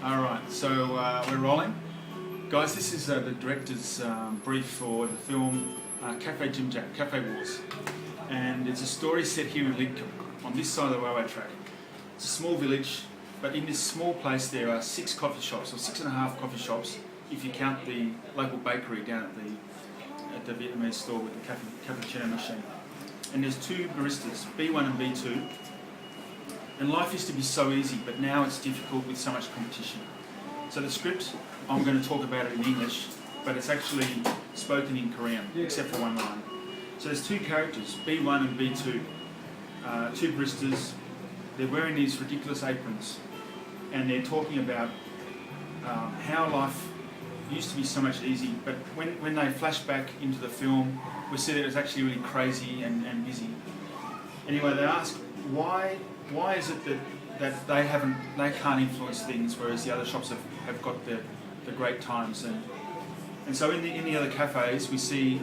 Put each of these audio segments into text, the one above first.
Alright, so we're rolling. Guys, this is the director's brief for the film Cafe Jimjak, Cafe Wars. And it's a story set here in Lidcombe, on this side of the railway track. It's a small village, but in this small place there are 6 coffee shops, or 6.5 coffee shops, if you count the local bakery down at the Vietnamese store with the cappuccino machine. And there's 2 baristas, B1 and B2. And life used to be so easy, but now it's difficult with so much competition. So the script, I'm going to talk about it in English, but it's actually spoken in Korean, except for one line. So there's 2 characters, B1 and B2, 2 baristas. They're wearing these ridiculous aprons, and they're talking about how life used to be so much easy, but when they flash back into the film, we see that it was actually really crazy and busy. Anyway, they ask, why is it that they can't influence things, whereas the other shops have got the great times? And so in the other cafes, we see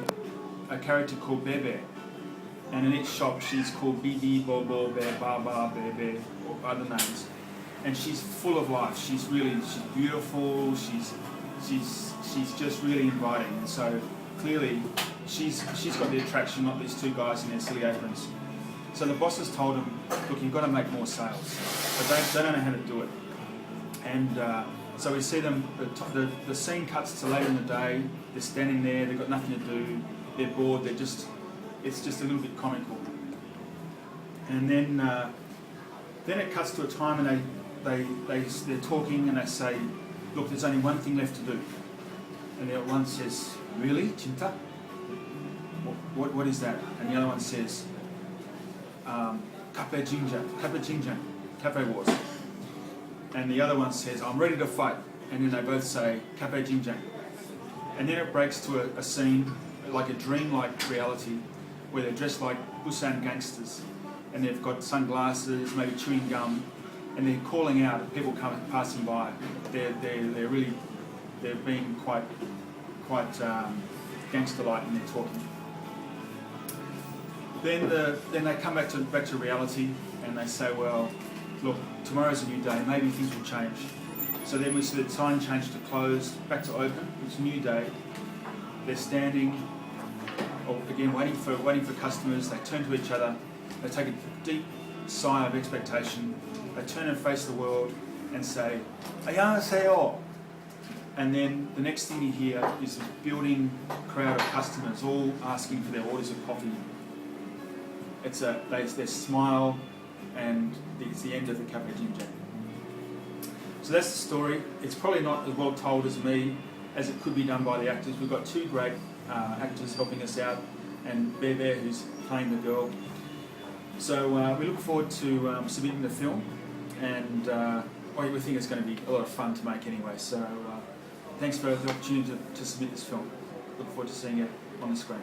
a character called Bebe, and in each shop she's called Bibi, Bobo, Bear, Baba, Bebe, or other names. And she's full of life. She's beautiful. She's just really inviting. And so clearly she's got the attraction, not these 2 guys in their silly aprons. So the bosses told them, look, you've got to make more sales, but they don't know how to do it. And so we see them. The scene cuts to later in the day. They're standing there. They've got nothing to do. They're bored. It's just a little bit comical. And then it cuts to a time, and they're talking, and they say, look, there's only one thing left to do. And the one says, really, Chinta? What is that? And the other one says, Cafe Jinjang, Cafe Wars. And the other one says, I'm ready to fight. And then they both say, Cafe Jinjang. And then it breaks to a scene, like a dream-like reality, where they're dressed like Busan gangsters. And they've got sunglasses, maybe chewing gum, and they're calling out at people passing by. They're being quite gangster-like when they're talking. Then they come back to reality, and they say, well, look, tomorrow's a new day, maybe things will change. So then we see the sign change to closed, back to open. It's a new day. They're standing, again waiting for customers. They turn to each other. They take a deep sigh of expectation. They turn and face the world and say, "Annyeonghaseyo." And then the next thing you hear is this building crowd of customers all asking for their orders of coffee. They smile, and it's the end of the Cafe Jinjak. So that's the story. It's probably not as well told as me as it could be done by the actors. We've got 2 great actors helping us out, and Bebe, who's playing the girl. So we look forward to submitting the film, and we think it's going to be a lot of fun to make anyway. So thanks for the opportunity to submit this film. Look forward to seeing it on the screen.